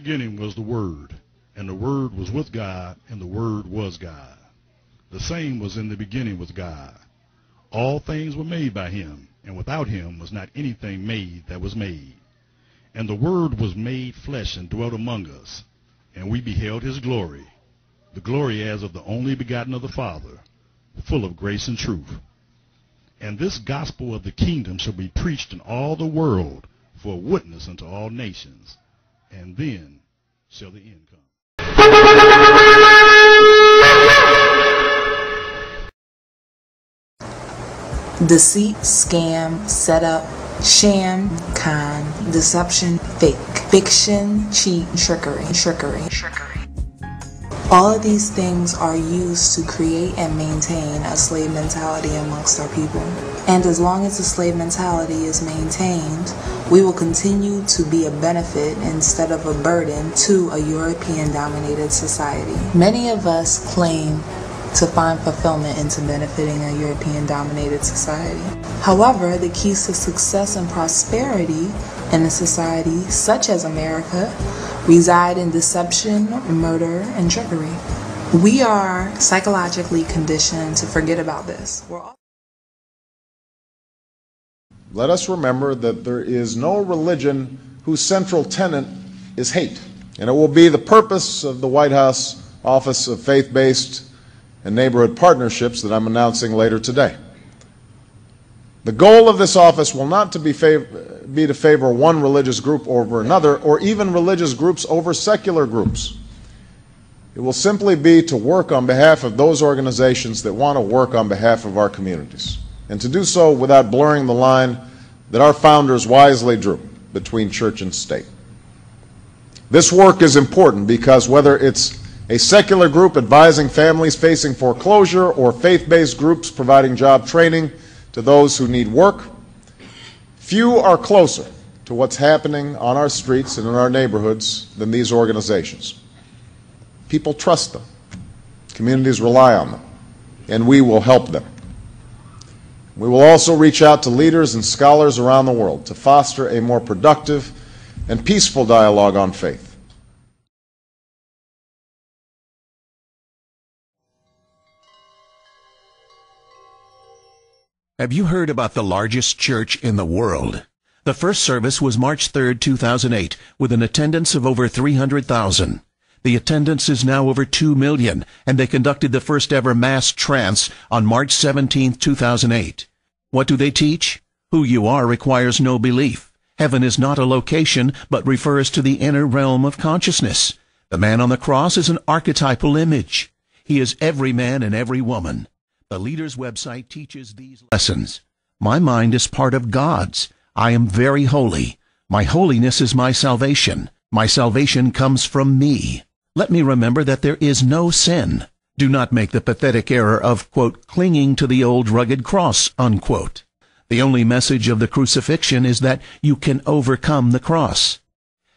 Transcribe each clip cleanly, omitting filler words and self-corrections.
beginning was the Word, and the Word was with God, and the Word was God. The same was in the beginning with God. All things were made by him, and without him was not anything made that was made. And the Word was made flesh and dwelt among us, and we beheld his glory, the glory as of the only begotten of the Father, full of grace and truth. And this gospel of the kingdom shall be preached in all the world for a witness unto all nations, and then shall the end come. Deceit, scam, setup, sham, con, deception, fake, fiction, cheat, trickery. All of these things are used to create and maintain a slave mentality amongst our people. And as long as the slave mentality is maintained, we will continue to be a benefit instead of a burden to a European-dominated society. Many of us claim to find fulfillment into benefiting a European-dominated society. However, the keys to success and prosperity in a society such as America reside in deception, murder, and trickery. We are psychologically conditioned to forget about this. Let us remember that there is no religion whose central tenet is hate. And it will be the purpose of the White House Office of Faith-Based and Neighborhood Partnerships that I'm announcing later today. The goal of this office will not be to favor one religious group over another, or even religious groups over secular groups. It will simply be to work on behalf of those organizations that want to work on behalf of our communities, and to do so without blurring the line that our founders wisely drew between church and state. This work is important because whether it's a secular group advising families facing foreclosure or faith-based groups providing job training to those who need work, few are closer to what's happening on our streets and in our neighborhoods than these organizations. People trust them, communities rely on them, and we will help them. We will also reach out to leaders and scholars around the world to foster a more productive and peaceful dialogue on faith. Have you heard about the largest church in the world? The first service was March 3rd, 2008, with an attendance of over 300,000. The attendance is now over 2 million, and they conducted the first ever mass trance on March 17th, 2008. What do they teach? Who you are requires no belief. Heaven is not a location, but refers to the inner realm of consciousness. The man on the cross is an archetypal image. He is every man and every woman. The leader's website teaches these lessons. My mind is part of God's. I am very holy. My holiness is my salvation. My salvation comes from me. Let me remember that there is no sin. Do not make the pathetic error of, quote, clinging to the old rugged cross, unquote. The only message of the crucifixion is that you can overcome the cross.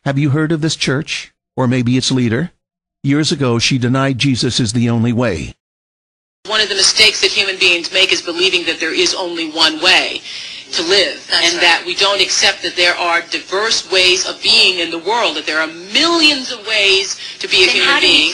Have you heard of this church? Or maybe its leader? Years ago, she denied Jesus is the only way. One of the mistakes that human beings make is believing that there is only one way to live, that we don't accept that there are diverse ways of being in the world, that there are millions of ways to be a human being,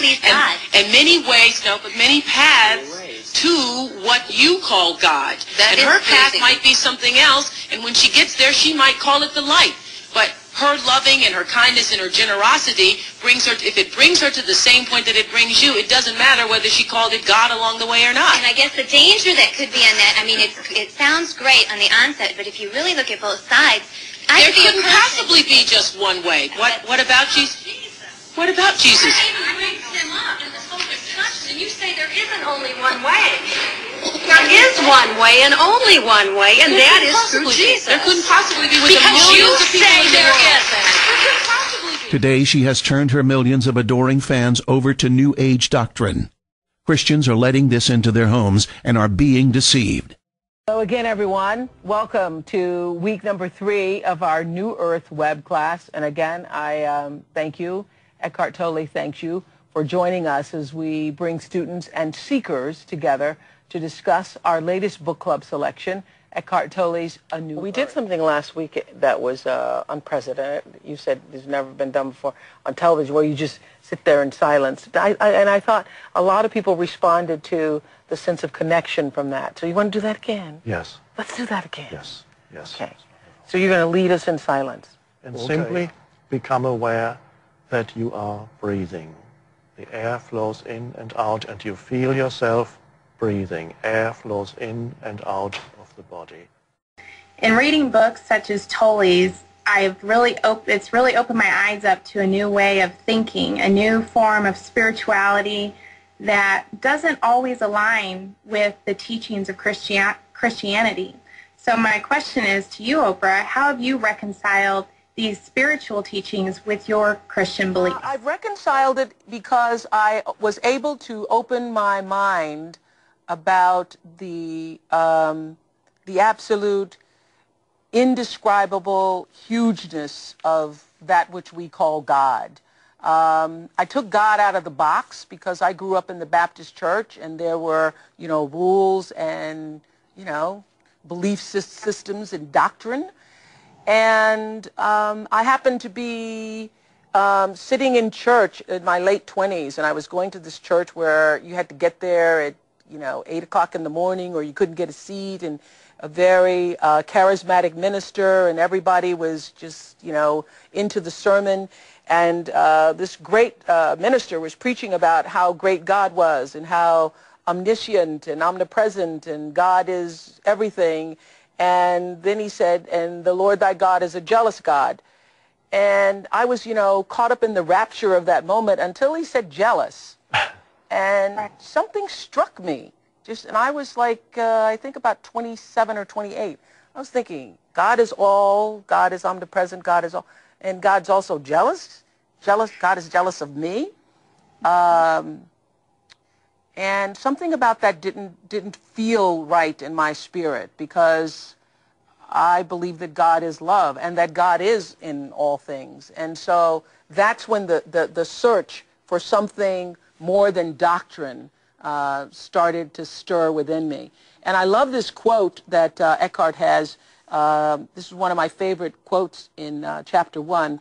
and many ways, but many paths to what you call God. And her path might be something else, and when she gets there, she might call it the light. But her loving and her kindness and her generosity brings her, if it brings her to the same point that it brings you, it doesn't matter whether she called it God along the way or not. And I guess the danger that could be in that, I mean, it sounds great on the onset, but if you really look at both sides, there couldn't possibly be just one way. What about Jesus? What about Jesus? Brings him up in the solar discussion, and you say there isn't only one way. There is one way and only one way, and that is through Jesus. There couldn't possibly be with the millions of people in the world. Today she has turned her millions of adoring fans over to New Age doctrine. Christians are letting this into their homes and are being deceived. Hello again, everyone. Welcome to week number 3 of our New Earth web class. And again, I thank you. Eckhart Tolle thanks you for joining us as we bring students and seekers together to discuss our latest book club selection, Eckhart Tolle's A New Earth. We did something last week that was unprecedented. You said it's never been done before on television, where you just sit there in silence. And I thought a lot of people responded to the sense of connection from that. So you want to do that again? Yes. Let's do that again. Yes. Yes. Okay. So you're going to lead us in silence. And simply become aware that you are breathing. The air flows in and out, and you feel yourself breathing. Air flows in and out of the body. In reading books such as Tolle's, it's really opened my eyes up to a new way of thinking, a new form of spirituality that doesn't always align with the teachings of Christianity. So my question is to you, Oprah, how have you reconciled these spiritual teachings with your Christian beliefs? I've reconciled it because I was able to open my mind about the absolute indescribable hugeness of that which we call God. I took God out of the box because I grew up in the Baptist church, and there were, rules and, belief systems and doctrine. And I happened to be sitting in church in my late 20s, and I was going to this church where you had to get there at 8 o'clock in the morning, or you couldn't get a seat, and a very charismatic minister, and everybody was just, into the sermon. And this great minister was preaching about how great God was and how omniscient and omnipresent and God is everything. And then he said, and the Lord thy God is a jealous God. And I was, caught up in the rapture of that moment until he said jealous. And something struck me. And I was like, I think about 27 or 28. I was thinking, God is all, God is omnipresent, God is all, and God's also jealous. God is jealous of me. And something about that didn't feel right in my spirit, because I believe that God is love and that God is in all things. And so that's when the search for something more than doctrine started to stir within me. And I love this quote that Eckhart has. This is one of my favorite quotes in chapter 1,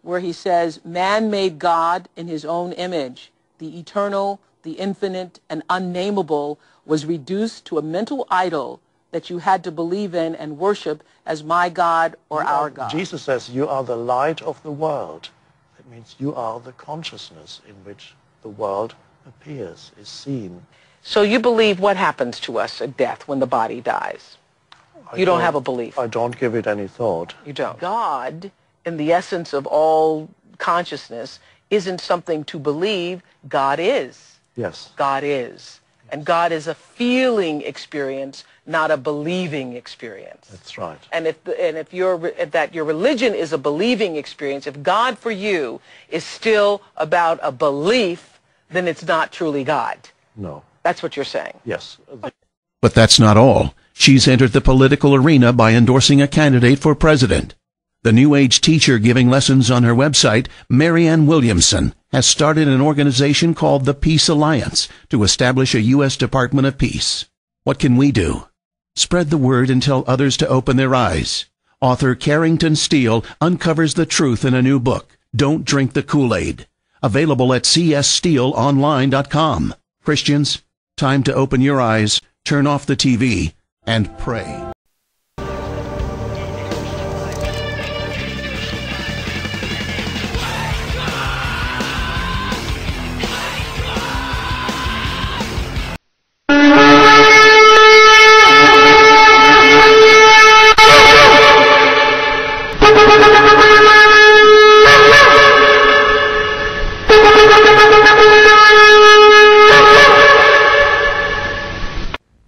where he says, "Man made God in his own image. The eternal, the infinite, and unnameable was reduced to a mental idol that you had to believe in and worship as my God or our God." Jesus says, you are the light of the world. That means you are the consciousness in which the world appears, is seen. So you believe what happens to us at death when the body dies? You don't have a belief. I don't give it any thought. You don't. God, in the essence of all consciousness, isn't something to believe. God is. Yes. God is. And God is a feeling experience, not a believing experience. That's right. And if your religion is a believing experience, if God for you is still about a belief, then it's not truly God. No. That's what you're saying. Yes. But that's not all. She's entered the political arena by endorsing a candidate for president. The New Age teacher giving lessons on her website, Marianne Williamson, has started an organization called the Peace Alliance to establish a U.S. Department of Peace. What can we do? Spread the word and tell others to open their eyes. Author Carrington Steele uncovers the truth in a new book, Don't Drink the Kool-Aid. Available at cssteeleonline.com. Christians, time to open your eyes, turn off the TV, and pray.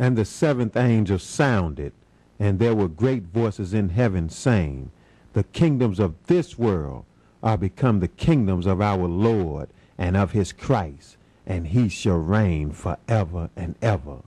And the seventh angel sounded, and there were great voices in heaven saying, the kingdoms of this world are become the kingdoms of our Lord and of his Christ, and he shall reign forever and ever.